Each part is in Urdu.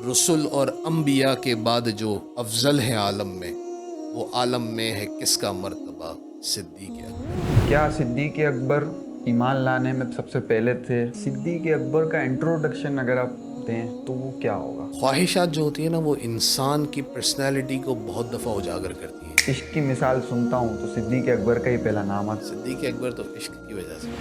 رسل اور انبیاء کے بعد جو افضل ہے عالم میں، وہ عالم میں ہے کس کا مرتبہ؟ صدیق اکبر۔ کیا صدیق اکبر ایمان لانے میں سب سے پہلے تھے؟ صدیق اکبر کا انٹروڈکشن اگر آپ دیں تو وہ کیا ہوگا؟ خواہشات جو ہوتی ہیں نا، وہ انسان کی پرسنالٹی کو بہت دفعہ اجاگر کرتی ہیں۔ عشق کی مثال سنتا ہوں تو صدیق اکبر کا ہی پہلا نام آتا ہے۔ صدیق اکبر تو عشق کی وجہ سے۔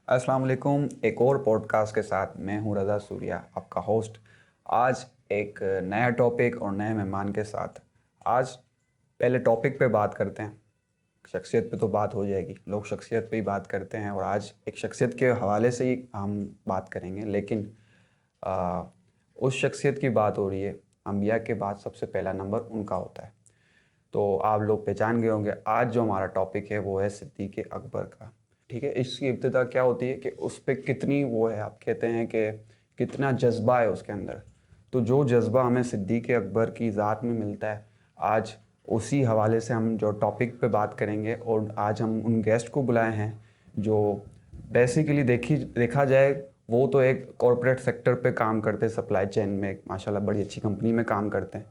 السلام علیکم، ایک اور پوڈ کاسٹ کے ساتھ میں ہوں رضا سوریا، آپ کا ہوسٹ۔ آج ایک نیا ٹاپک اور نئے مہمان کے ساتھ۔ آج پہلے ٹاپک پہ بات کرتے ہیں، شخصیت پہ تو بات ہو جائے گی، لوگ شخصیت پہ ہی بات کرتے ہیں، اور آج ایک شخصیت کے حوالے سے ہی ہم بات کریں گے، لیکن اس شخصیت کی بات ہو رہی ہے، انبیاء کے بعد سب سے پہلا نمبر ان کا ہوتا ہے۔ تو آپ لوگ پہچان گئے ہوں گے آج جو ہمارا ٹاپک ہے وہ ہے صدیق اکبر کا۔ ٹھیک ہے، اس کی ابتدا کیا ہوتی ہے کہ اس پہ کتنی وہ ہے، آپ کہتے ہیں کہ کتنا جذبہ ہے اس کے اندر۔ تو جو جذبہ ہمیں صدیق اکبر کی ذات میں ملتا ہے، آج اسی حوالے سے ہم جو ٹاپک پہ بات کریں گے، اور آج ہم ان گیسٹ کو بلائے ہیں جو بیسیکلی دیکھا جائے وہ تو ایک کارپوریٹ سیکٹر پہ کام کرتے، سپلائی چین میں ماشاءاللہ بڑی اچھی کمپنی میں کام کرتے ہیں،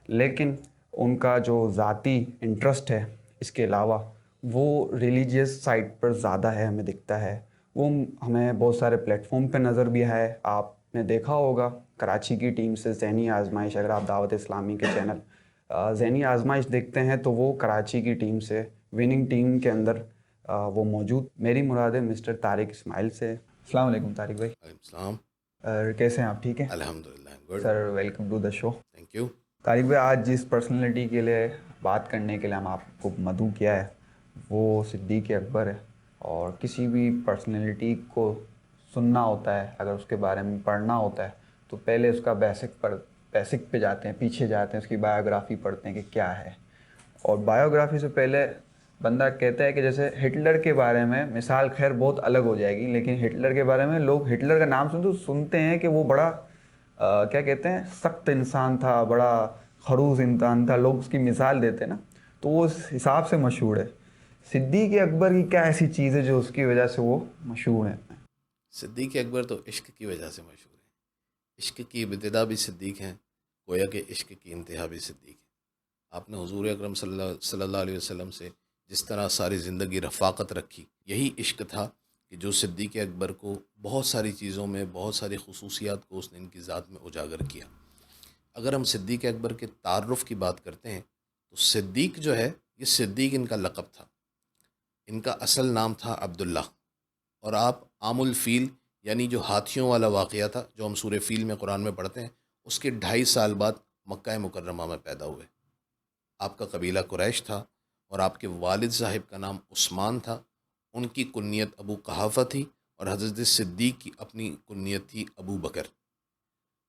لیکن ان کا جو ذاتی انٹرسٹ ہے اس کے علاوہ وہ ریلیجیس سائٹ پر زیادہ ہے، ہمیں دکھتا ہے۔ وہ ہمیں بہت سارے پلیٹ فارم پہ نظر بھی ہے، آپ نے دیکھا ہوگا کراچی کی ٹیم سے ذہنی آزمائش، اگر آپ دعوت اسلامی کے چینل ذہنی آزمائش دیکھتے ہیں تو وہ کراچی کی ٹیم سے وننگ ٹیم کے اندر وہ موجود۔ میری مراد ہے مسٹر طارق اسماعیل سے۔ السلام علیکم طارق بھائی، وعلیکم السلام۔ کیسے ہیں آپ؟ ٹھیک ہے الحمدللہ good. Sir, welcome to the show. Thank you. Tariq بھائی، آج جس پرسنالٹی کے لیے بات کرنے کے لیے ہم آپ کو مدعو کیا ہے وہ صدیق اکبر ہے، اور کسی بھی پرسنالٹی کو سننا ہوتا ہے، اگر اس کے بارے میں پڑھنا ہوتا ہے تو پہلے اس کا بیسک پہ جاتے ہیں، پیچھے جاتے ہیں، اس کی بایوگرافی پڑھتے ہیں کہ کیا ہے۔ اور بایوگرافی سے پہلے بندہ کہتا ہے کہ جیسے ہٹلر کے بارے میں مثال خیر بہت الگ ہو جائے گی، لیکن ہٹلر کے بارے میں لوگ ہٹلر کا نام سنتے ہیں کہ وہ بڑا کیا کہتے ہیں، سخت انسان تھا، بڑا خڑوس انسان تھا، لوگ اس کی مثال دیتے ہیں نا، تو وہ اس حساب سے مشہور ہے۔ صدیق اکبر کی کیا ایسی چیز ہے جو اس کی وجہ سے وہ مشہور ہے؟ صدیق اکبر تو عشق کی وجہ سے مشہور ہے۔ عشق کی ابتدا بھی صدیق ہیں، گویا کہ عشق کی انتہا بھی صدیق ہے۔ آپ نے حضور اکرم صلی اللہ علیہ وسلم سے جس طرح ساری زندگی رفاقت رکھی، یہی عشق تھا کہ جو صدیق اکبر کو بہت ساری چیزوں میں، بہت ساری خصوصیات کو اس نے ان کی ذات میں اجاگر کیا۔ اگر ہم صدیق اکبر کے تعارف کی بات کرتے ہیں تو صدیق جو ہے، یہ صدیق ان کا لقب تھا۔ ان کا اصل نام تھا عبداللہ، اور آپ عام الفیل یعنی جو ہاتھیوں والا واقعہ تھا جو ہم سورہ فیل میں قرآن میں پڑھتے ہیں، اس کے 2.5 سال بعد مکہ مکرمہ میں پیدا ہوئے۔ آپ کا قبیلہ قریش تھا، اور آپ کے والد صاحب کا نام عثمان تھا، ان کی کنیت ابو قحافہ تھی، اور حضرت صدیق کی اپنی کنیت تھی ابو بکر۔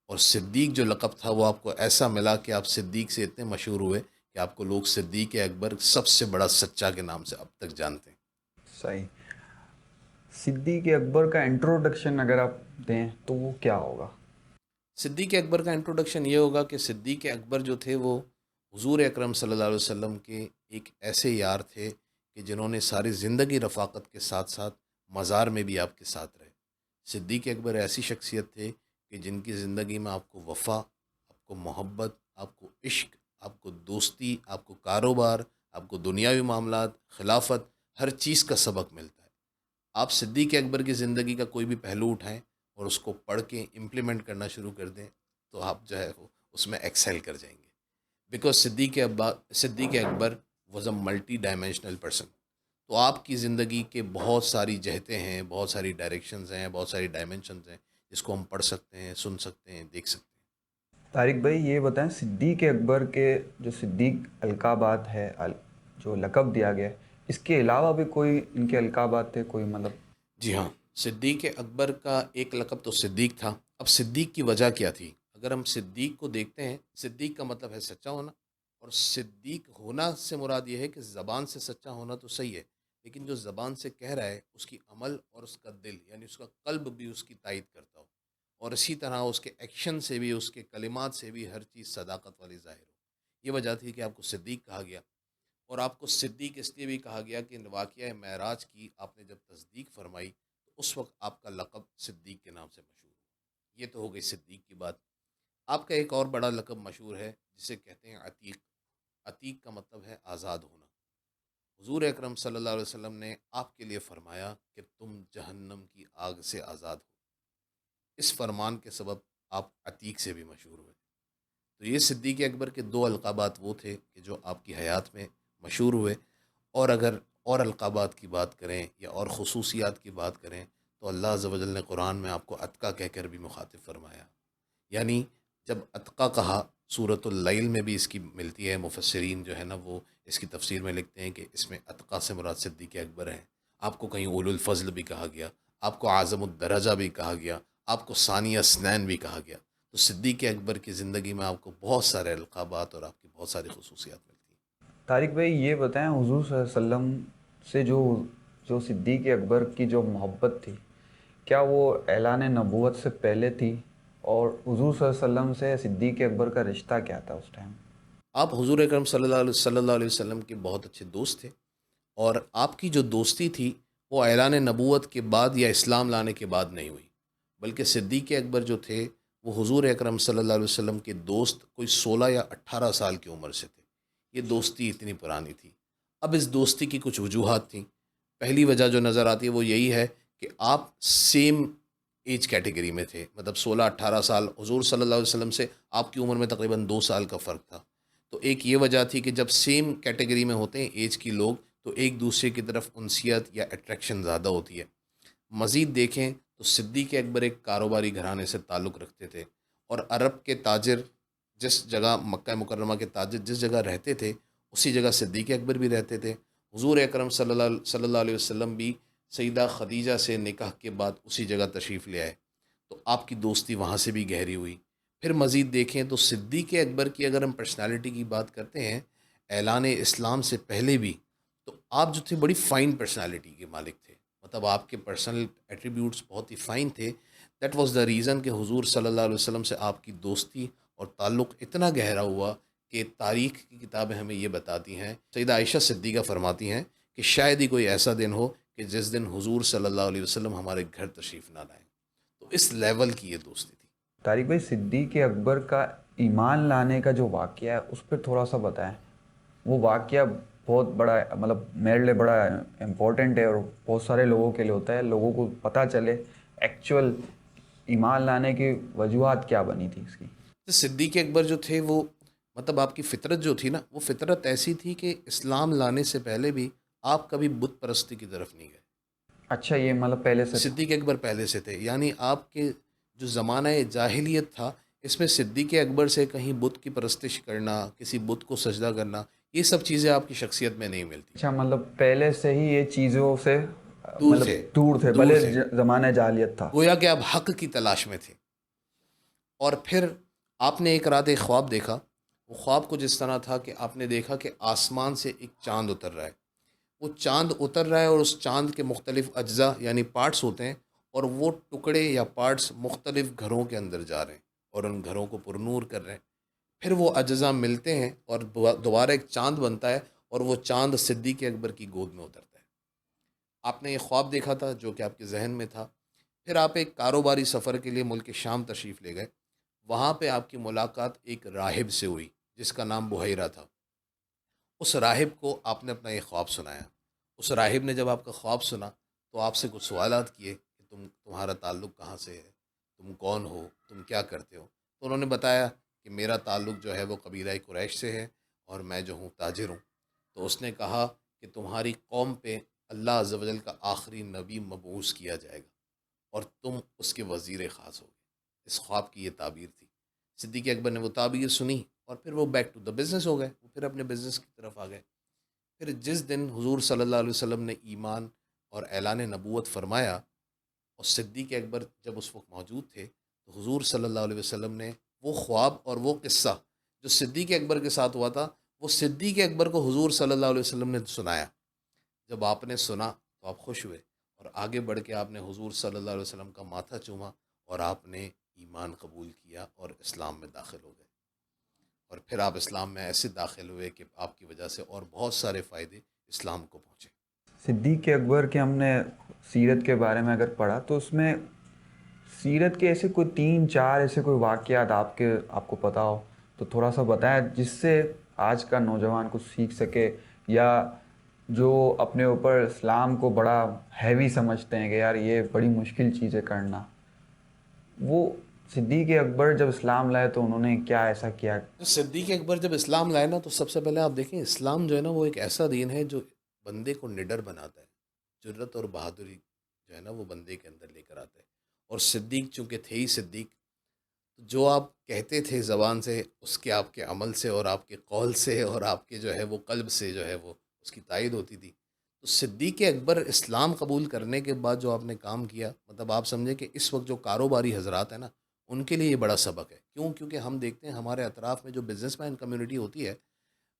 اور صدیق جو لقب تھا وہ آپ کو ایسا ملا کہ آپ صدیق سے اتنے مشہور ہوئے کہ آپ کو لوگ صدیق اکبر سب سے بڑا سچا کے نام سے اب تک جانتے ہیں۔ صحیح۔ صدیق اکبر کا انٹروڈکشن اگر آپ دیں تو وہ کیا ہوگا؟ صدیق اکبر کا انٹروڈکشن یہ ہوگا کہ صدیق اکبر جو تھے وہ حضور اکرم صلی اللہ علیہ وسلم کے ایک ایسے یار تھے کہ جنہوں نے ساری زندگی رفاقت کے ساتھ ساتھ مزار میں بھی آپ کے ساتھ رہے۔ صدیق اکبر ایسی شخصیت تھے کہ جن کی زندگی میں آپ کو وفا، آپ کو محبت، آپ کو عشق، آپ کو دوستی، آپ کو کاروبار، آپ کو دنیاوی معاملات، خلافت، ہر چیز کا سبق ملتا ہے۔ آپ صدیق اکبر کی زندگی کا کوئی بھی پہلو اٹھائیں اور اس کو پڑھ کے امپلیمنٹ کرنا شروع کر دیں تو آپ جو ہے وہ اس میں ایکسیل کر جائیں گے، because Siddiq Akbar was a multi dimensional person. تو آپ کی زندگی کے بہت ساری جہتیں ہیں، بہت ساری ڈائریکشنز ہیں، بہت ساری ڈائمینشنز ہیں جس کو ہم پڑھ سکتے ہیں، سن سکتے ہیں، دیکھ سکتے ہیں۔ طارق بھائی یہ بتائیں، صدیق اکبر کے جو صدیق القابات ہے، جو لقب دیا گیا ہے، اس کے علاوہ بھی کوئی ان کے القابات تھے کوئی، مطلب؟ جی ہاں، صدیق اکبر کا ایک لقب تو صدیق تھا۔ اب صدیق کی وجہ کیا تھی؟ اگر ہم صدیق کو دیکھتے ہیں، صدیق کا مطلب ہے سچا ہونا، اور صدیق ہونا سے مراد یہ ہے کہ زبان سے سچا ہونا تو صحیح ہے، لیکن جو زبان سے کہہ رہا ہے اس کی عمل اور اس کا دل یعنی اس کا قلب بھی اس کی تائید کرتا ہو، اور اسی طرح اس کے ایکشن سے بھی، اس کے کلمات سے بھی ہر چیز صداقت والی ظاہر ہو۔ یہ وجہ تھی کہ آپ کو صدیق کہا گیا۔ اور آپ کو صدیق اس لیے بھی کہا گیا کہ واقعہ معراج کی آپ نے جب تصدیق فرمائی تو اس وقت آپ کا لقب صدیق کے نام سے مشہور ہوا۔ یہ تو ہو گئی صدیق کی بات. آپ کا ایک اور بڑا لقب مشہور ہے جسے کہتے ہیں عتیق. عتیق کا مطلب ہے آزاد ہونا. حضور اکرم صلی اللہ علیہ وسلم نے آپ کے لیے فرمایا کہ تم جہنم کی آگ سے آزاد ہو. اس فرمان کے سبب آپ عتیق سے بھی مشہور ہوئے. تو یہ صدیق اکبر کے دو القابات وہ تھے کہ جو آپ کی حیات میں مشہور ہوئے. اور اگر اور القابات کی بات کریں یا اور خصوصیات کی بات کریں تو اللہ عز و جل نے قرآن میں آپ کو اتقا کہہ کر بھی مخاطب فرمایا. یعنی جب اتقا کہا سورۃ اللیل میں بھی اس کی ملتی ہے. مفسرین جو ہے نا وہ اس کی تفسیر میں لکھتے ہیں کہ اس میں اتقا سے مراد صدیق اکبر ہیں. آپ کو کہیں اولو الفضل بھی کہا گیا, آپ کو اعظم الدرجہ بھی کہا گیا, آپ کو ثانی اسنین بھی کہا گیا. تو صدیق اکبر کی زندگی میں آپ کو بہت سارے القابات اور آپ کی بہت ساری خصوصیات ملتی ہیں. طارق بھائی یہ بتائیں حضور صلی اللہ علیہ وسلم سے جو صدیق اکبر کی جو محبت تھی کیا وہ اعلان نبوت سے پہلے تھی اور حضور صلی اللہ علیہ وسلم سے صدیق اکبر کا رشتہ کیا تھا اس ٹائم؟ آپ حضور اکرم صلی اللہ علیہ وسلم کے بہت اچھے دوست تھے. اور آپ کی جو دوستی تھی وہ اعلان نبوت کے بعد یا اسلام لانے کے بعد نہیں ہوئی, بلکہ صدیق اکبر جو تھے وہ حضور اکرم صلی اللہ علیہ وسلم کے دوست کوئی 16 یا 18 سال کی عمر سے تھے. یہ دوستی اتنی پرانی تھی. اب اس دوستی کی کچھ وجوہات تھیں. پہلی وجہ جو نظر آتی ہے وہ یہی ہے کہ آپ سیم ایج کیٹیگری میں تھے, مطلب 16-18 سال. حضور صلی اللہ علیہ وسلم سے آپ کی عمر میں تقریباً 2 سال کا فرق تھا. تو ایک یہ وجہ تھی کہ جب سیم کیٹیگری میں ہوتے ہیں ایج کی لوگ تو ایک دوسرے کی طرف انسیت یا اٹریکشن زیادہ ہوتی ہے. مزید دیکھیں تو صدیق اکبر ایک کاروباری گھرانے سے تعلق رکھتے تھے, اور عرب کے تاجر جس جگہ مکہ مکرمہ کے تاجر جس جگہ رہتے تھے اسی جگہ صدیق اکبر بھی رہتے تھے. حضور اکرم صلی اللہ علیہ وسلم بھی سیدہ خدیجہ سے نکاح کے بعد اسی جگہ تشریف لے آئے, تو آپ کی دوستی وہاں سے بھی گہری ہوئی. پھر مزید دیکھیں تو صدیق اکبر کی اگر ہم پرسنالٹی کی بات کرتے ہیں اعلان اسلام سے پہلے بھی, تو آپ جو تھے بڑی فائن پرسنالٹی کے مالک تھے. مطلب آپ کے پرسنل ایٹریبیوٹس بہت ہی فائن تھے. دیٹ واز دا ریزن کہ حضور صلی اللہ علیہ وسلم سے آپ کی دوستی اور تعلق اتنا گہرا ہوا کہ تاریخ کی کتابیں ہمیں یہ بتاتی ہیں, سیدہ عائشہ صدیقہ فرماتی ہیں کہ شاید ہی کوئی ایسا دن ہو کہ جس دن حضور صلی اللہ علیہ وسلم ہمارے گھر تشریف نہ لائیں. تو اس لیول کی یہ دوستی تھی. طارق بھائی صدیق اکبر کا ایمان لانے کا جو واقعہ ہے اس پہ تھوڑا سا بتائیں. وہ واقعہ بہت بڑا مطلب میرے لیے بڑا امپورٹنٹ ہے اور بہت سارے لوگوں کے لیے ہوتا ہے, لوگوں کو پتہ چلے ایکچول ایمان لانے کی وجوہات کیا بنی تھی اس کی. تو صدیق اکبر جو تھے وہ مطلب آپ کی فطرت جو تھی نا وہ فطرت ایسی تھی کہ اسلام لانے سے پہلے بھی آپ کبھی بت پرستی کی طرف نہیں گئے. اچھا یہ مطلب پہلے سے تھا. صدیق اکبر پہلے سے تھے, یعنی آپ کے جو زمانہ جاہلیت تھا اس میں صدیق اکبر سے کہیں بت کی پرستش کرنا, کسی بت کو سجدہ کرنا, یہ سب چیزیں آپ کی شخصیت میں نہیں ملتی. اچھا مطلب پہلے سے ہی یہ چیزوں سے دور مطلب تھے, دور تھے دور بھلے تھے, زمانہ جاہلیت تھا. گویا کہ آپ حق کی تلاش میں تھے. اور پھر آپ نے ایک رات ایک خواب دیکھا. وہ خواب کچھ اس طرح تھا کہ آپ نے دیکھا کہ آسمان سے ایک چاند اتر رہا ہے. وہ چاند اتر رہا ہے اور اس چاند کے مختلف اجزاء یعنی پارٹس ہوتے ہیں, اور وہ ٹکڑے یا پارٹس مختلف گھروں کے اندر جا رہے ہیں اور ان گھروں کو پرنور کر رہے ہیں. پھر وہ اجزاء ملتے ہیں اور دوبارہ ایک چاند بنتا ہے, اور وہ چاند صدیق اکبر کی گود میں اترتا ہے. آپ نے یہ خواب دیکھا تھا جو کہ آپ کے ذہن میں تھا. پھر آپ ایک کاروباری سفر کے لیے ملک شام تشریف لے گئے. وہاں پہ آپ کی ملاقات ایک راہب سے ہوئی جس کا نام بحیرہ تھا. اس راہب کو آپ نے اپنا یہ خواب سنایا. اس راہب نے جب آپ کا خواب سنا تو آپ سے کچھ سوالات کیے کہ تمہارا تعلق کہاں سے ہے, تم کون ہو, تم کیا کرتے ہو. تو انہوں نے بتایا کہ میرا تعلق جو ہے وہ قبیلہ قریش سے ہے اور میں جو ہوں تاجر ہوں. تو اس نے کہا کہ تمہاری قوم پہ اللہ عز و جل کا آخری نبی مبعوث کیا جائے گا اور تم اس کے وزیر خاص ہوگے. اس خواب کی یہ تعبیر تھی. صدیق اکبر نے وہ تعبیر سنی اور پھر وہ بیک ٹو دا بزنس ہو گئے, وہ پھر اپنے بزنس کی طرف آ گئے. پھر جس دن حضور صلی اللہ علیہ وسلم نے ایمان اور اعلان نبوت فرمایا اور صدیق اکبر جب اس وقت موجود تھے تو حضور صلی اللہ علیہ وسلم نے وہ خواب اور وہ قصہ جو صدیق اکبر کے ساتھ ہوا تھا وہ صدیق اکبر کو حضور صلی اللہ علیہ وسلم نے سنایا. جب آپ نے سنا تو آپ خوش ہوئے اور آگے بڑھ کے آپ نے حضور صلی اللہ علیہ وسلم کا ماتھا چوما اور آپ نے ایمان قبول کیا اور اسلام میں داخل ہو گئے. اور پھر آپ اسلام میں ایسے داخل ہوئے کہ آپ کی وجہ سے اور بہت سارے فائدے اسلام کو پہنچے. صدیق اکبر کے ہم نے سیرت کے بارے میں اگر پڑھا تو اس میں سیرت کے ایسے کوئی 3-4 ایسے کوئی واقعات آپ کو پتہ ہو تو تھوڑا سا بتائیں، جس سے آج کا نوجوان کچھ سیکھ سکے، یا جو اپنے اوپر اسلام کو بڑا ہیوی سمجھتے ہیں کہ یار یہ بڑی مشکل چیز ہے کرنا، وہ صدیق اکبر جب اسلام لائے تو انہوں نے کیا ایسا کیا؟ صدیق اکبر جب اسلام لائے نا، تو سب سے پہلے آپ دیکھیں اسلام جو ہے نا وہ ایک ایسا دین ہے جو بندے کو نڈر بناتا ہے، جرت اور بہادری جو ہے نا وہ بندے کے اندر لے کر آتا ہے۔ اور صدیق چونکہ تھے ہی صدیق، جو آپ کہتے تھے زبان سے اس کے آپ کے عمل سے اور آپ کے قول سے اور آپ کے جو ہے وہ قلب سے جو ہے وہ اس کی تائید ہوتی تھی۔ تو صدیق اکبر اسلام قبول کرنے کے بعد جو آپ نے کام کیا، مطلب آپ سمجھیں کہ اس وقت جو کاروباری حضرات ہیں نا، ان کے لیے یہ بڑا سبق ہے۔ کیوں؟ کیونکہ ہم دیکھتے ہیں ہمارے اطراف میں جو بزنس مین کمیونٹی ہوتی ہے،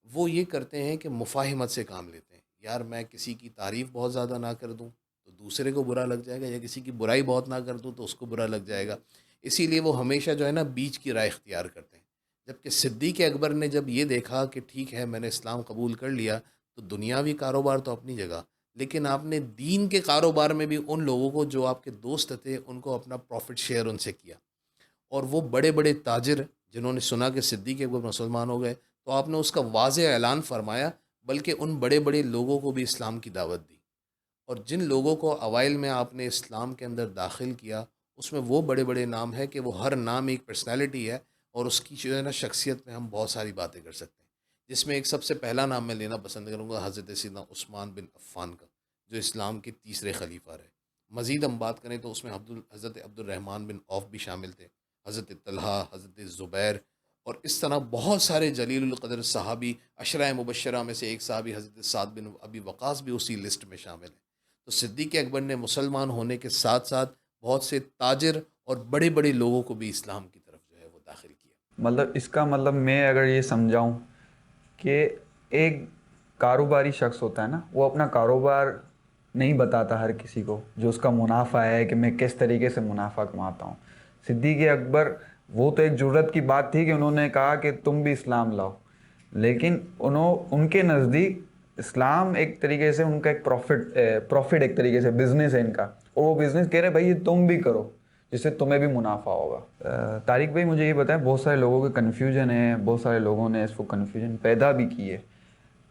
وہ یہ کرتے ہیں کہ مفاہمت سے کام لیتے ہیں۔ یار میں کسی کی تعریف بہت زیادہ نہ کر دوں تو دوسرے کو برا لگ جائے گا، یا کسی کی برائی بہت نہ کر دوں تو اس کو برا لگ جائے گا۔ اسی لیے وہ ہمیشہ جو ہے نا بیچ کی رائے اختیار کرتے ہیں۔ جبکہ صدیق اکبر نے جب یہ دیکھا کہ ٹھیک ہے میں نے اسلام قبول کر لیا، تو دنیاوی کاروبار تو اپنی جگہ، لیکن آپ نے دین کے کاروبار میں بھی ان لوگوں کو جو آپ کے دوست تھے ان کو اپنا پروفٹ شیئر ان سے کیا۔ اور وہ بڑے بڑے تاجر جنہوں نے سنا کہ صدیق اکبر مسلمان ہو گئے، تو آپ نے اس کا واضح اعلان فرمایا، بلکہ ان بڑے بڑے لوگوں کو بھی اسلام کی دعوت دی۔ اور جن لوگوں کو اوائل میں آپ نے اسلام کے اندر داخل کیا، اس میں وہ بڑے بڑے نام ہیں کہ وہ ہر نام ایک پرسنالٹی ہے، اور اس کی جو ہے نا شخصیت میں ہم بہت ساری باتیں کر سکتے ہیں۔ جس میں ایک سب سے پہلا نام میں لینا پسند کروں گا حضرت سیدنا عثمان بن عفان کا، جو اسلام کے تیسرے خلیفہ رہے۔ مزید ہم بات کریں تو اس میں حضرت عبد الرحمن بن عوف بھی شامل تھے، حضرت طلحہ، حضرت زبیر، اور اس طرح بہت سارے جلیل القدر صحابی، عشرہ مبشرہ میں سے ایک صحابی حضرت سعد بن ابی وقاص بھی اسی لسٹ میں شامل ہیں۔ تو صدیق اکبر نے مسلمان ہونے کے ساتھ ساتھ بہت سے تاجر اور بڑے بڑے لوگوں کو بھی اسلام کی طرف جو ہے وہ داخل کیا۔ مطلب اس کا مطلب میں اگر یہ سمجھاؤں کہ ایک کاروباری شخص ہوتا ہے نا، وہ اپنا کاروبار نہیں بتاتا ہر کسی کو، جو اس کا منافع ہے کہ میں کس طریقے سے منافع کماتا ہوں۔ صدیق اکبر، وہ تو ایک جرت کی بات تھی کہ انہوں نے کہا کہ تم بھی اسلام لاؤ، لیکن ان کے نزدیک اسلام ایک طریقے سے ان کا ایک پروفٹ ایک طریقے سے بزنس ہے ان کا، اور وہ بزنس کہہ رہے بھائی یہ تم بھی کرو جس سے تمہیں بھی منافع ہوگا۔ طارق بھائی مجھے یہ بتائیں، بہت سارے لوگوں کے کنفیوژن ہے، بہت سارے لوگوں نے اس کو کنفیوژن پیدا بھی کی ہے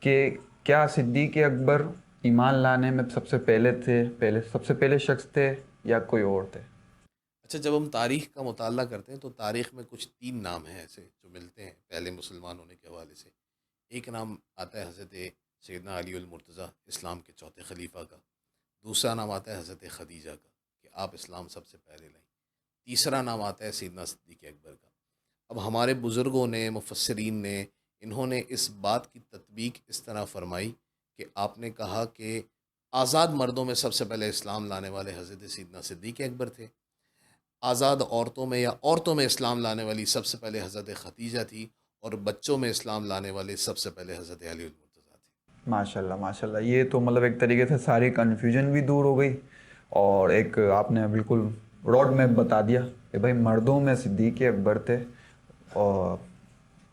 کہ کیا صدیق اکبر ایمان لانے میں سب سے پہلے شخص تھے یا کوئی اور تھے؟ اچھا، جب ہم تاریخ کا مطالعہ کرتے ہیں تو تاریخ میں کچھ تین نام ہیں ایسے جو ملتے ہیں پہلے مسلمان ہونے کے حوالے سے۔ ایک نام آتا ہے حضرت سیدنا علی المرتضیٰ، اسلام کے چوتھے خلیفہ کا۔ دوسرا نام آتا ہے حضرت خدیجہ کا کہ آپ اسلام سب سے پہلے لائیں۔ تیسرا نام آتا ہے سیدنا صدیق اکبر کا۔ اب ہمارے بزرگوں نے، مفسرین نے، انہوں نے اس بات کی تطبیق اس طرح فرمائی کہ آپ نے کہا کہ آزاد مردوں میں سب سے پہلے اسلام لانے والے حضرت سیدنا صدیق اکبر تھے، آزاد عورتوں میں یا عورتوں میں اسلام لانے والی سب سے پہلے حضرت خدیجہ تھی، اور بچوں میں اسلام لانے والے سب سے پہلے حضرت علی المرتضیٰ تھے۔ ماشاء اللہ ماشاء اللہ، یہ تو مطلب ایک طریقے سے ساری کنفیوژن بھی دور ہو گئی، اور ایک آپ نے بالکل روڈ میپ بتا دیا کہ بھائی مردوں میں صدیق اکبر تھے، اور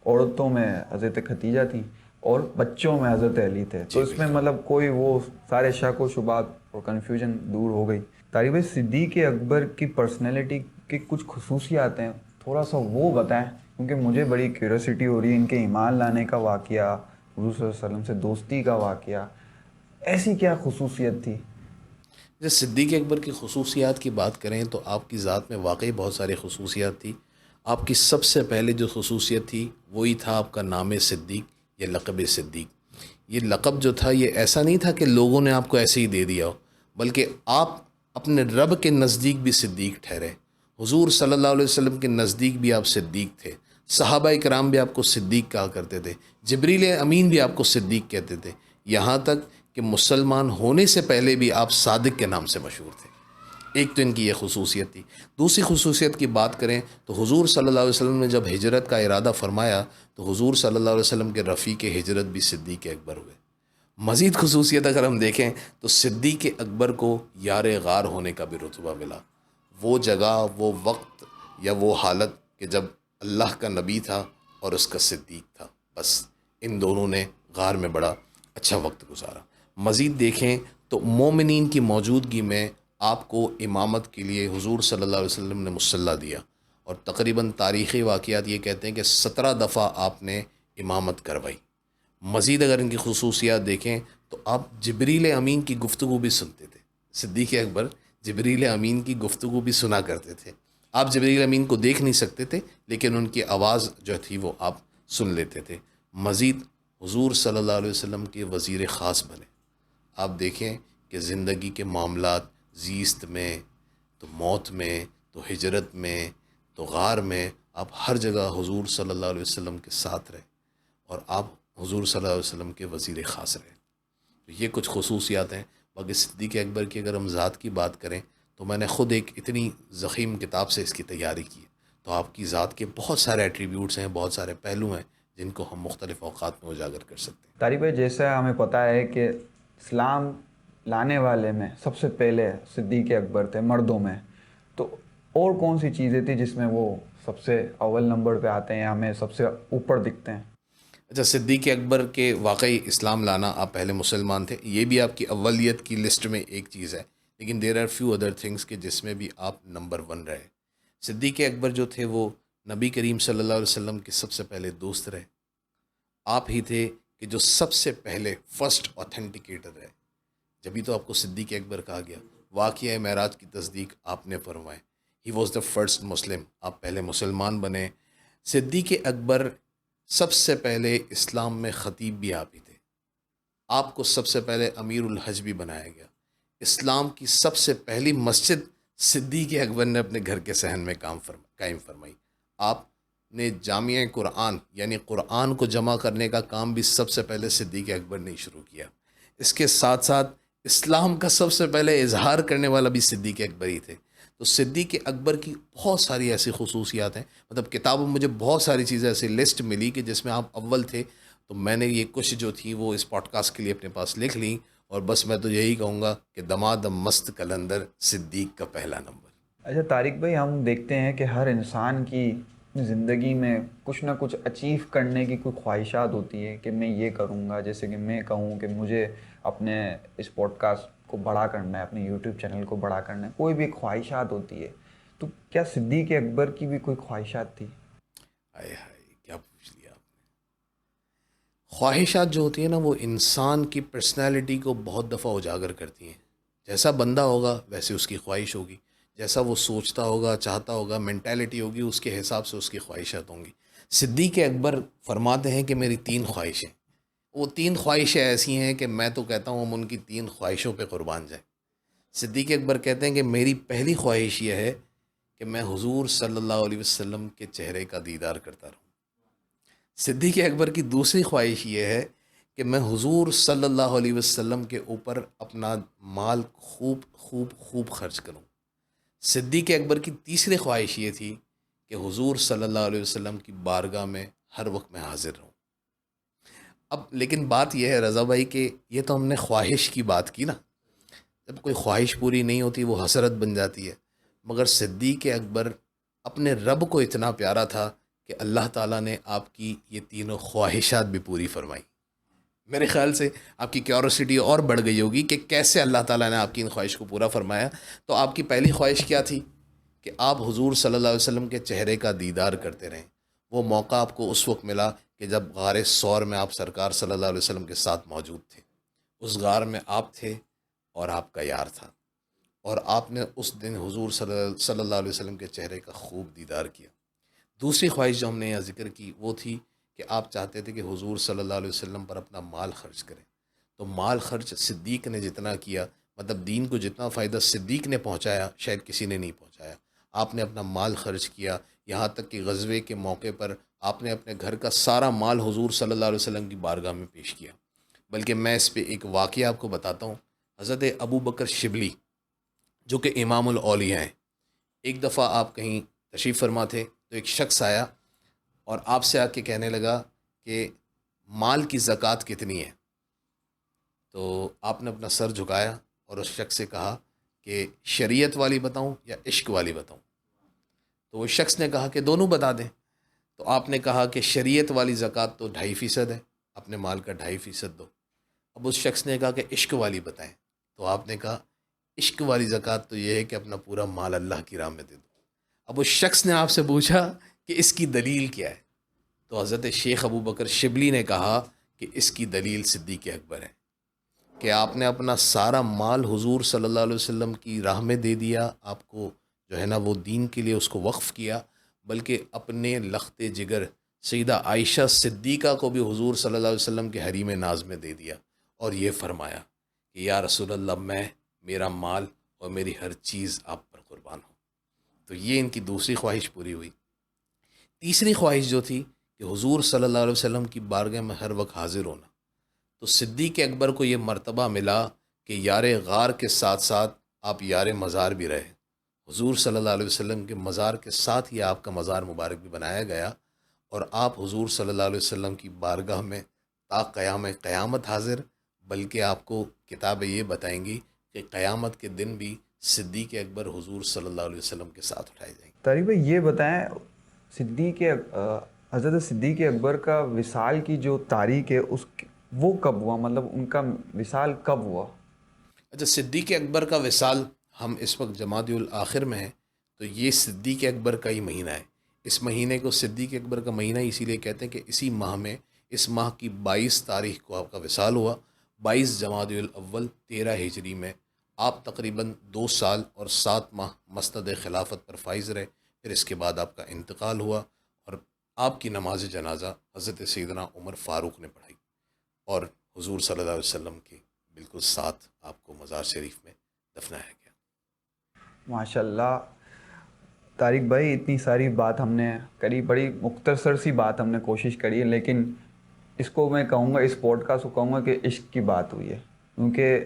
عورتوں میں حضرت خدیجہ تھیں، اور بچوں میں حضرت علی تھے۔ تو جی اس میں بالکل۔ مطلب کوئی وہ سارے شک و شبہات اور کنفیوژن دور ہو گئی۔ طارق بھائی، صدیق اکبر کی پرسنالٹی کی کچھ خصوصیات ہیں، تھوڑا سا وہ بتائیں، کیونکہ مجھے بڑی کیوریوسٹی ہو رہی ہے۔ ان کے ایمان لانے کا واقعہ، حضور صلی اللہ علیہ وسلم سے دوستی کا واقعہ، ایسی کیا خصوصیت تھی؟ جیسے صدیق اکبر کی خصوصیات کی بات کریں تو آپ کی ذات میں واقعی بہت ساری خصوصیات تھی۔ آپ کی سب سے پہلے جو خصوصیت تھی وہی تھا آپ کا نام صدیق یا لقب صدیق۔ یہ لقب جو تھا یہ ایسا نہیں تھا کہ لوگوں نے آپ کو ایسے ہی دے دیا ہو، بلکہ آپ اپنے رب کے نزدیک بھی صدیق ٹھہرے۔ حضور صلی اللہ علیہ وسلم کے نزدیک بھی آپ صدیق تھے، صحابہ کرام بھی آپ کو صدیق کہا کرتے تھے، جبریل امین بھی آپ کو صدیق کہتے تھے، یہاں تک کہ مسلمان ہونے سے پہلے بھی آپ صادق کے نام سے مشہور تھے۔ ایک تو ان کی یہ خصوصیت تھی۔ دوسری خصوصیت کی بات کریں تو حضور صلی اللہ علیہ وسلم نے جب ہجرت کا ارادہ فرمایا تو حضور صلی اللہ علیہ وسلم کے رفیق ہجرت بھی صدیق اکبر ہوئے۔ مزید خصوصیت اگر ہم دیکھیں تو صدیق اکبر کو یار غار ہونے کا بھی رتبہ ملا۔ وہ جگہ، وہ وقت یا وہ حالت کہ جب اللہ کا نبی تھا اور اس کا صدیق تھا، بس ان دونوں نے غار میں بڑا اچھا وقت گزارا۔ مزید دیکھیں تو مومنین کی موجودگی میں آپ کو امامت کے لیے حضور صلی اللہ علیہ وسلم نے مصلی دیا، اور تقریباً تاریخی واقعات یہ کہتے ہیں کہ 17 دفعہ آپ نے امامت کروائی۔ مزید اگر ان کی خصوصیات دیکھیں تو آپ جبریل امین کی گفتگو بھی سنتے تھے۔ صدیق اکبر جبریل امین کی گفتگو بھی سنا کرتے تھے۔ آپ جبریل امین کو دیکھ نہیں سکتے تھے، لیکن ان کی آواز جو تھی وہ آپ سن لیتے تھے۔ مزید حضور صلی اللہ علیہ وسلم کے وزیر خاص بنے۔ آپ دیکھیں کہ زندگی کے معاملات، زیست میں، تو موت میں، تو ہجرت میں، تو غار میں، آپ ہر جگہ حضور صلی اللہ علیہ وسلم کے ساتھ رہے، اور آپ حضور صلی اللہ علیہ وسلم کے وزیر خاص رہے۔ تو یہ کچھ خصوصیات ہیں۔ باقی صدیق اکبر کی اگر ہم ذات کی بات کریں تو میں نے خود ایک اتنی ضخیم کتاب سے اس کی تیاری کی ہے، تو آپ کی ذات کے بہت سارے ایٹریبیوٹس ہیں، بہت سارے پہلو ہیں جن کو ہم مختلف اوقات میں اجاگر کر سکتے ہیں۔ طارق بھائی، جیسے ہمیں پتہ ہے کہ اسلام لانے والے میں سب سے پہلے صدیق اکبر تھے مردوں میں، تو اور کون سی چیزیں تھیں جس میں وہ سب سے اول نمبر پہ آتے ہیں، ہمیں سب سے اوپر دکھتے ہیں؟ اچھا، صدیق اکبر کے واقعی اسلام لانا، آپ پہلے مسلمان تھے، یہ بھی آپ کی اولیت کی لسٹ میں ایک چیز ہے، لیکن there are few other things کہ جس میں بھی آپ نمبر 1 رہے۔ صدیق اکبر جو تھے وہ نبی کریم صلی اللہ علیہ وسلم کے سب سے پہلے دوست رہے۔ آپ ہی تھے کہ جو سب سے پہلے فرسٹ آتھینٹیکیٹر ہے، جبھی تو آپ کو صدیق اکبر کہا گیا۔ واقعہ معراج کی تصدیق آپ نے فرمائے، ہی واز دا فرسٹ مسلم، آپ پہلے مسلمان بنے۔ صدیق اکبر سب سے پہلے اسلام میں خطیب بھی آپ ہی تھے۔ آپ کو سب سے پہلے امیر الحج بھی بنایا گیا۔ اسلام کی سب سے پہلی مسجد صدیق اکبر نے اپنے گھر کے صحن میں قائم فرمائی۔ آپ نے جامع قرآن یعنی قرآن کو جمع کرنے کا کام بھی سب سے پہلے صدیق اکبر نے شروع کیا۔ اس کے ساتھ ساتھ اسلام کا سب سے پہلے اظہار کرنے والا بھی صدیق اکبر ہی تھے۔ تو صدیق اکبر کی بہت ساری ایسی خصوصیات ہیں، مطلب کتابوں میں مجھے بہت ساری چیزیں ایسی لسٹ ملی کہ جس میں آپ اول تھے، تو میں نے یہ کچھ جو تھی وہ اس پوڈ کاسٹ کے لیے اپنے پاس لکھ لیں، اور بس میں تو یہی کہوں گا کہ دمادم مست کلندر صدیق کا پہلا نمبر۔ اچھا طارق بھائی، ہم دیکھتے ہیں کہ ہر انسان کی زندگی میں کچھ نہ کچھ اچیو کرنے کی کوئی خواہشات ہوتی ہے کہ میں یہ کروں گا، جیسے کہ میں کہوں کہ مجھے اپنے اس پوڈ کاسٹ کو بڑا کرنا ہے، اپنے یوٹیوب چینل کو بڑا کرنا ہے، کوئی بھی خواہشات ہوتی ہے، تو کیا صدیق اکبر کی بھی کوئی خواہشات تھی؟ ہائے ہائے، کیا پوچھ لیا آپ نے۔ خواہشات جو ہوتی ہیں نا، وہ انسان کی پرسنالٹی کو بہت دفعہ اجاگر کرتی ہیں۔ جیسا بندہ ہوگا ویسے اس کی خواہش ہوگی، جیسا وہ سوچتا ہوگا، چاہتا ہوگا، مینٹیلٹی ہوگی، اس کے حساب سے اس کی خواہشات ہوں گی۔ صدیق اکبر فرماتے ہیں کہ میری 3 خواہشیں، وہ 3 خواہشیں ایسی ہیں کہ میں تو کہتا ہوں ہم ان کی 3 خواہشوں پہ قربان جائیں۔ صدیق اکبر کہتے ہیں کہ میری پہلی خواہش یہ ہے کہ میں حضور صلی اللہ علیہ وسلم کے چہرے کا دیدار کرتا رہوں۔ صدیق اکبر کی دوسری خواہش یہ ہے کہ میں حضور صلی اللہ علیہ وسلم کے اوپر اپنا مال خوب خوب خوب خرچ کروں۔ صدیق اکبر کی تیسری خواہش یہ تھی کہ حضور صلی اللہ علیہ وسلم کی بارگاہ میں ہر وقت میں حاضر رہوں۔ اب لیکن بات یہ ہے رضا بھائی کہ یہ تو ہم نے خواہش کی بات کی نا، جب کوئی خواہش پوری نہیں ہوتی وہ حسرت بن جاتی ہے۔ مگر صدیق اکبر اپنے رب کو اتنا پیارا تھا کہ اللہ تعالیٰ نے آپ کی یہ تینوں خواہشات بھی پوری فرمائی۔ میرے خیال سے آپ کی کیوریوسٹی اور بڑھ گئی ہوگی کہ کیسے اللہ تعالیٰ نے آپ کی ان خواہش کو پورا فرمایا۔ تو آپ کی پہلی خواہش کیا تھی؟ کہ آپ حضور صلی اللہ علیہ وسلم کے چہرے کا دیدار کرتے رہیں۔ وہ موقع آپ کو اس وقت ملا کہ جب غار ثور میں آپ سرکار صلی اللہ علیہ وسلم کے ساتھ موجود تھے۔ اس غار میں آپ تھے اور آپ کا یار تھا، اور آپ نے اس دن حضور صلی اللہ علیہ وسلم کے چہرے کا خوب دیدار کیا۔ دوسری خواہش جو ہم نے یہاں ذکر کی وہ تھی کہ آپ چاہتے تھے کہ حضور صلی اللہ علیہ وسلم پر اپنا مال خرچ کریں۔ تو مال خرچ صدیق نے جتنا کیا، مطلب دین کو جتنا فائدہ صدیق نے پہنچایا شاید کسی نے نہیں پہنچایا۔ آپ نے اپنا مال خرچ کیا، یہاں تک کہ غزوے کے موقع پر آپ نے اپنے گھر کا سارا مال حضور صلی اللہ علیہ وسلم کی بارگاہ میں پیش کیا۔ بلکہ میں اس پہ ایک واقعہ آپ کو بتاتا ہوں۔ حضرت ابو بکر شبلی جو کہ امام الاولیاء ہیں، ایک دفعہ آپ کہیں تشریف فرما تھے تو ایک شخص آیا اور آپ سے آ کے کہنے لگا کہ مال کی زکوٰۃ کتنی ہے؟ تو آپ نے اپنا سر جھکایا اور اس شخص سے کہا کہ شریعت والی بتاؤں یا عشق والی بتاؤں؟ تو وہ شخص نے کہا کہ دونوں بتا دیں۔ تو آپ نے کہا کہ شریعت والی زکوٰۃ تو 2.5% ہے، اپنے مال کا 2.5% دو۔ اب اس شخص نے کہا کہ عشق والی بتائیں۔ تو آپ نے کہا عشق والی زکوٰۃ تو یہ ہے کہ اپنا پورا مال اللہ کی راہ میں دے دو. اب اس شخص نے آپ سے پوچھا کہ اس کی دلیل کیا ہے، تو حضرت شیخ ابو بکر شبلی نے کہا کہ اس کی دلیل صدیق اکبر ہے، کہ آپ نے اپنا سارا مال حضور صلی اللہ علیہ وسلم کی راہ میں دے دیا، آپ کو جو ہے نا وہ دین کے لیے اس کو وقف کیا، بلکہ اپنے لخت جگر سیدہ عائشہ صدیقہ کو بھی حضور صلی اللہ علیہ وسلم کے حریم ناز میں دے دیا، اور یہ فرمایا کہ یا رسول اللہ، میں میرا مال اور میری ہر چیز آپ پر قربان ہوں. تو یہ ان کی دوسری خواہش پوری ہوئی. تیسری خواہش جو تھی کہ حضور صلی اللہ علیہ وسلم کی بارگاہ میں ہر وقت حاضر ہونا، تو صدیق اکبر کو یہ مرتبہ ملا کہ یار غار کے ساتھ ساتھ آپ یار مزار بھی رہے. حضور صلی اللہ علیہ وسلم کے مزار کے ساتھ ہی آپ کا مزار مبارک بھی بنایا گیا، اور آپ حضور صلی اللہ علیہ وسلم کی بارگاہ میں تا قیام قیامت حاضر. بلکہ آپ کو کتابیں یہ بتائیں گی کہ قیامت کے دن بھی صدیق اکبر حضور صلی اللہ علیہ وسلم کے ساتھ اٹھائے جائیں گے. طارق بھائی یہ بتائیں، صدیق حضرت صدیق اکبر کا وصال کی جو تاریخ ہے وہ کب ہوا، مطلب ان کا وصال کب ہوا؟ اچھا، صدیق اکبر کا وصال ہم اس وقت جمادی الآخر میں ہیں، تو یہ صدیق اکبر کا ہی مہینہ ہے. اس مہینے کو صدیق اکبر کا مہینہ اسی لیے کہتے ہیں کہ اسی ماہ میں، اس ماہ کی 22 تاریخ کو آپ کا وصال ہوا. 22 جمادی الاول 13 ہجری میں آپ تقریباً 2 سال اور 7 ماہ مسند خلافت پر فائز رہے. پھر اس کے بعد آپ کا انتقال ہوا، اور آپ کی نماز جنازہ حضرت سیدنا عمر فاروق نے پڑھائی، اور حضور صلی اللہ علیہ وسلم کے بالکل ساتھ آپ کو مزار شریف میں دفنایا گیا. ماشاء اللہ. طارق بھائی اتنی ساری بات ہم نے کری، بڑی مختصر سی بات ہم نے کوشش کری ہے، لیکن اس کو میں کہوں گا، اس پوڈ کاسٹ کو کہوں گا کہ عشق کی بات ہوئی ہے. کیونکہ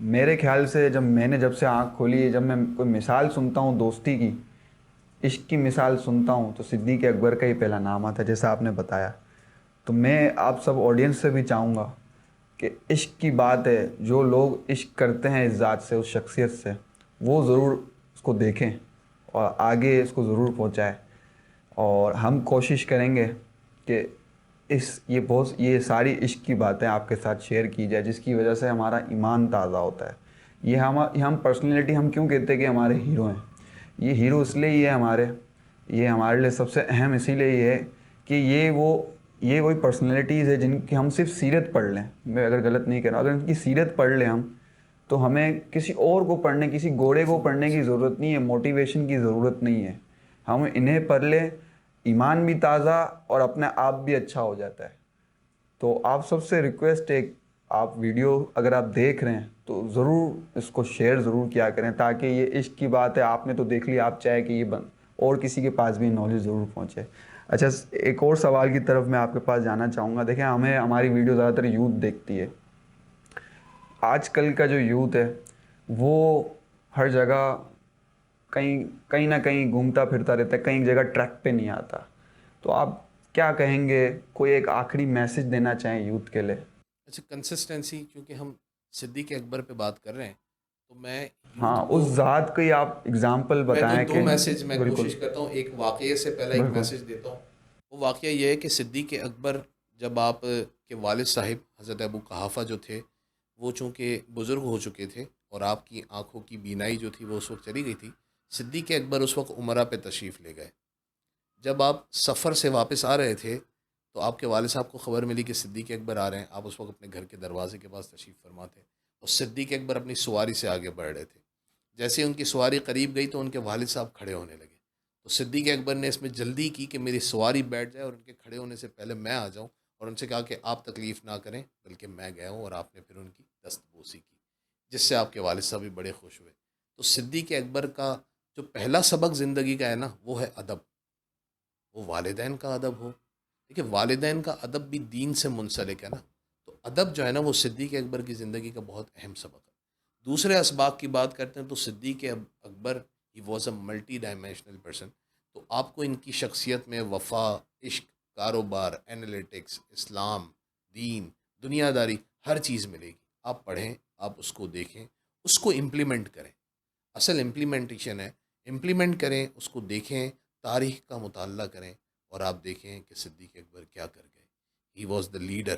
میرے خیال سے جب سے آنکھ کھولی ہے، جب میں کوئی مثال سنتا ہوں دوستی کی، عشق کی مثال سنتا ہوں، تو صدیق اکبر کا ہی پہلا نام آتا ہے، جیسا آپ نے بتایا. تو میں آپ سب آڈینس سے بھی چاہوں گا کہ عشق کی بات ہے، جو لوگ عشق کرتے ہیں اس ذات سے، اس شخصیت سے، وہ ضرور اس کو دیکھیں اور آگے اس کو ضرور پہنچائیں. اور ہم کوشش کریں گے کہ یہ ساری عشق کی باتیں آپ کے ساتھ شیئر کی جائے، جس کی وجہ سے ہمارا ایمان تازہ ہوتا ہے. یہ ہم پرسنالٹی ہم کیوں کہتے ہیں کہ ہمارے ہیرو ہیں؟ یہ ہیرو اس لیے ہی ہے یہ ہمارے لیے سب سے اہم اسی لیے یہ ہے کہ یہ وہی پرسنالٹیز ہے جن کی ہم صرف سیرت پڑھ لیں. میں اگر غلط نہیں کہہ رہا، اگر ان کی سیرت پڑھ لیں ہم، تو ہمیں کسی اور کو پڑھنے، کسی گھوڑے کو پڑھنے کی ضرورت نہیں ہے، موٹیویشن کی ضرورت نہیں ہے. ہم انہیں پڑھ لیں، ایمان بھی تازہ اور اپنے آپ بھی اچھا ہو جاتا ہے. تو آپ سب سے ریکویسٹ ہے، آپ ویڈیو اگر آپ دیکھ رہے ہیں تو ضرور اس کو شیئر ضرور کیا کریں، تاکہ یہ عشق کی بات ہے، آپ نے تو دیکھ لی، آپ چاہے کہ یہ اور کسی کے پاس بھی نالج ضرور پہنچے. اچھا، ایک اور سوال کی طرف میں آپ کے پاس جانا چاہوں گا. دیکھیں، ہماری ویڈیو زیادہ تر یوتھ دیکھتی ہے. آج کل کا جو یوتھ ہے وہ ہر جگہ کہیں نہ کہیں گھومتا پھرتا رہتا ہے، کہیں جگہ ٹریک پہ نہیں آتا. تو آپ کیا کہیں گے؟ کوئی ایک آخری میسج دینا چاہیں یوتھ کے لیے؟ اچھا، کنسسٹنسی، کیونکہ ہم صدیق اکبر پہ بات کر رہے ہیں، تو میں ہاں، یوتھ اس کو، ذات کی آپ اگزامپل میں تو بتائیں دو کہ میسج میں بالکل کوشش کرتا ہوں. ایک واقعے سے پہلے ایک بالکل میسج دیتا ہوں. وہ واقعہ یہ ہے کہ صدیق اکبر، جب آپ کے والد صاحب حضرت ابو قحافہ جو تھے، وہ چونکہ بزرگ ہو چکے تھے اور آپ کی آنکھوں کی بینائی جو تھی وہ اس وقت چلی گئی تھی، صدیق اکبر اس وقت عمرہ پہ تشریف لے گئے. جب آپ سفر سے واپس آ رہے تھے تو آپ کے والد صاحب کو خبر ملی کہ صدیق اکبر آ رہے ہیں. آپ اس وقت اپنے گھر کے دروازے کے پاس تشریف فرما تھے، اور صدیق اکبر اپنی سواری سے آگے بڑھ رہے تھے. جیسے ان کی سواری قریب گئی تو ان کے والد صاحب کھڑے ہونے لگے. تو صدیق اکبر نے اس میں جلدی کی کہ میری سواری بیٹھ جائے اور ان کے کھڑے ہونے سے پہلے میں آ جاؤں، اور ان سے کہا کہ آپ تکلیف نہ کریں، بلکہ میں گیا ہوں. اور آپ نے پھر ان کی دست بوسی کی، جس سے آپ کے والد صاحب بھی بڑے خوش ہوئے. تو صدیق اکبر کا جو پہلا سبق زندگی کا ہے نا، وہ ہے ادب. وہ والدین کا ادب ہو، دیکھیے والدین کا ادب بھی دین سے منسلک ہے نا. تو ادب جو ہے نا، وہ صدیق اکبر کی زندگی کا بہت اہم سبق ہے. دوسرے اسباق کی بات کرتے ہیں تو Siddiq Akbar he was a multi dimensional person. تو آپ کو ان کی شخصیت میں وفا، عشق، کاروبار، انالیٹکس، اسلام، دین، دنیا داری، ہر چیز ملے گی. آپ پڑھیں، آپ اس کو دیکھیں، اس کو امپلیمنٹ کریں. اصل امپلیمنٹیشن ہے، امپلیمنٹ کریں، اس کو دیکھیں، تاریخ کا مطالعہ کریں، اور آپ دیکھیں کہ صدیق اکبر کیا کر گئے. He was the leader.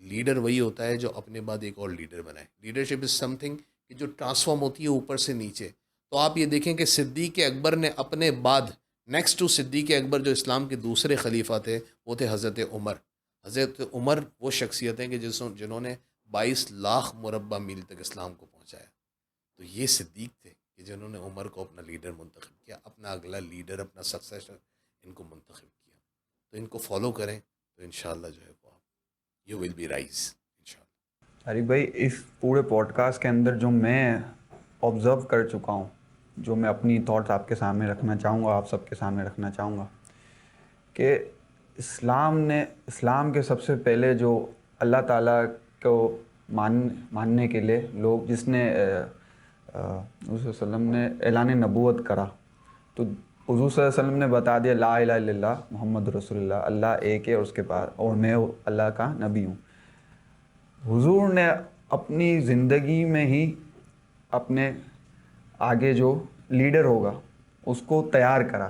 Leader وہی ہوتا ہے جو اپنے بعد ایک اور لیڈر بنائے. لیڈرشپ از سم تھنگ کہ جو ٹرانسفارم ہوتی ہے اوپر سے نیچے. تو آپ یہ دیکھیں کہ صدیق اکبر نے اپنے بعد نیکسٹ ٹو صدیق اکبر جو اسلام کے دوسرے خلیفہ تھے وہ تھے حضرت عمر. حضرت عمر وہ شخصیت ہیں کہ جنہوں نے 22 لاکھ مربع میل تک اسلام کو پہنچایا. تو یہ صدیق تھے کہ جنہوں نے عمر کو اپنا لیڈر منتخب کیا, اپنا اگلا لیڈر, اپنا سکسیسر ان کو منتخب کیا. تو ان کو فالو کریں تو انشاءاللہ جو ہے وہ آپ یو ول بی رائز انشاءاللہ. طارق بھائی, اس پورے پوڈ کاسٹ کے اندر جو میں آبزرو کر چکا ہوں, جو میں اپنی تھاٹس آپ کے سامنے رکھنا چاہوں گا, آپ سب کے سامنے رکھنا چاہوں گا, کہ اسلام کے سب سے پہلے جو اللہ تعالیٰ کو ماننے کے لیے لوگ, جس نے حضور صلی اللہ علیہ وسلم نے اعلان نبوت کرا, تو حضور صلی اللہ علیہ وسلم نے بتا دیا لا الہ الا اللہ محمد رسول اللہ, اللہ ایک ہے اور اس کے بعد اور میں اللہ کا نبی ہوں. حضور نے اپنی زندگی میں ہی اپنے آگے جو لیڈر ہوگا اس کو تیار کرا,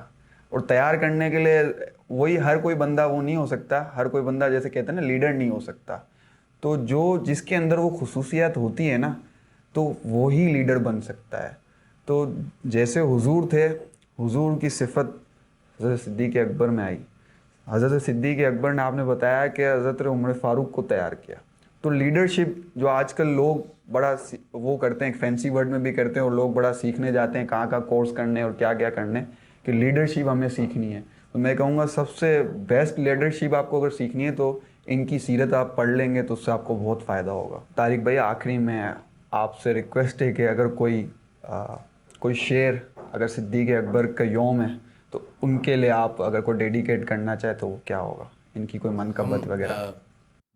اور تیار کرنے کے لیے وہی ہر کوئی بندہ وہ نہیں ہو سکتا, ہر کوئی بندہ جیسے کہتے ہیں نا لیڈر نہیں ہو سکتا. تو جس کے اندر وہ خصوصیات ہوتی ہے نا, تو وہی لیڈر بن سکتا ہے. تو جیسے حضور تھے, حضور کی صفت حضرت صدیق اکبر میں آئی. حضرت صدیق اکبر نے آپ نے بتایا کہ حضرت عمر فاروق کو تیار کیا. تو لیڈرشپ جو آج کل لوگ بڑا وہ کرتے ہیں, ایک فینسی ورڈ میں بھی کرتے ہیں, اور لوگ بڑا سیکھنے جاتے ہیں کہاں کورس کرنے اور کیا کرنے, کہ لیڈرشپ ہمیں سیکھنی ہے. تو میں کہوں گا سب سے بیسٹ لیڈرشپ آپ کو اگر سیکھنی ہے تو ان کی سیرت آپ پڑھ لیں گے تو اس سے آپ کو بہت فائدہ ہوگا. طارق بھائی, آخری میں آپ سے ریکویسٹ ہے کہ اگر کوئی شعر اگر صدیق اکبر کا یوم ہے تو ان کے لیے آپ اگر کوئی ڈیڈیکیٹ کرنا چاہے تو وہ کیا ہوگا, ان کی کوئی منقبت وغیرہ.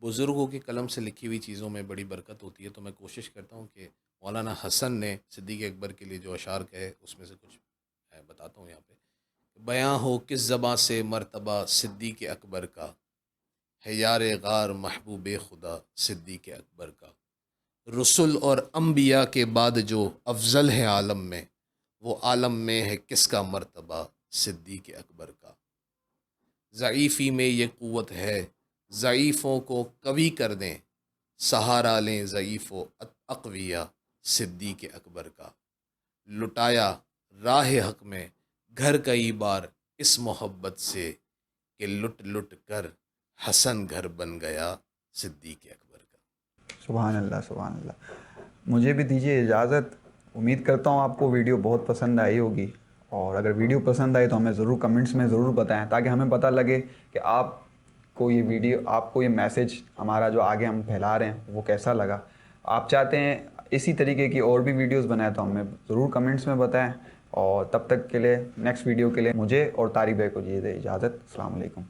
بزرگوں کی قلم سے لکھی ہوئی چیزوں میں بڑی برکت ہوتی ہے, تو میں کوشش کرتا ہوں کہ مولانا حسن نے صدیق اکبر کے لیے جو اشعار کہے اس میں سے کچھ بتاتا ہوں یہاں پہ. بیاں ہو کس زباں سے مرتبہ صدیق اکبر کا, ہے یار غار محبوب خدا صدیق اکبر کا. رسل اور انبیاء کے بعد جو افضل ہے عالم میں, وہ عالم میں ہے کس کا مرتبہ صدیق اکبر کا. ضعیفی میں یہ قوت ہے, ضعیفوں کو قوی کر دیں, سہارا لیں ضعیف و اقویا صدیق اکبر کا. لٹایا راہ حق میں گھر کئی بار اس محبت سے, کہ لٹ لٹ کر حسن گھر بن گیا صدیق اکبر کا. سبحان اللہ, سبحان اللہ. مجھے بھی دیجیے اجازت. امید کرتا ہوں آپ کو ویڈیو بہت پسند آئی ہوگی, اور اگر ویڈیو پسند آئی تو ہمیں ضرور کمنٹس میں ضرور بتائیں, تاکہ ہمیں پتہ لگے کہ آپ کو یہ ویڈیو, آپ کو یہ میسیج ہمارا جو آگے ہم پھیلا رہے ہیں وہ کیسا لگا. آپ چاہتے ہیں اسی طریقے کی اور بھی ویڈیوز بنائیں تو ہمیں ضرور کمنٹس میں بتائیں. اور تب تک کے لیے نیکسٹ ویڈیو کے لیے مجھے اور طارق بھائی کو دیجیے اجازت. السلام علیکم.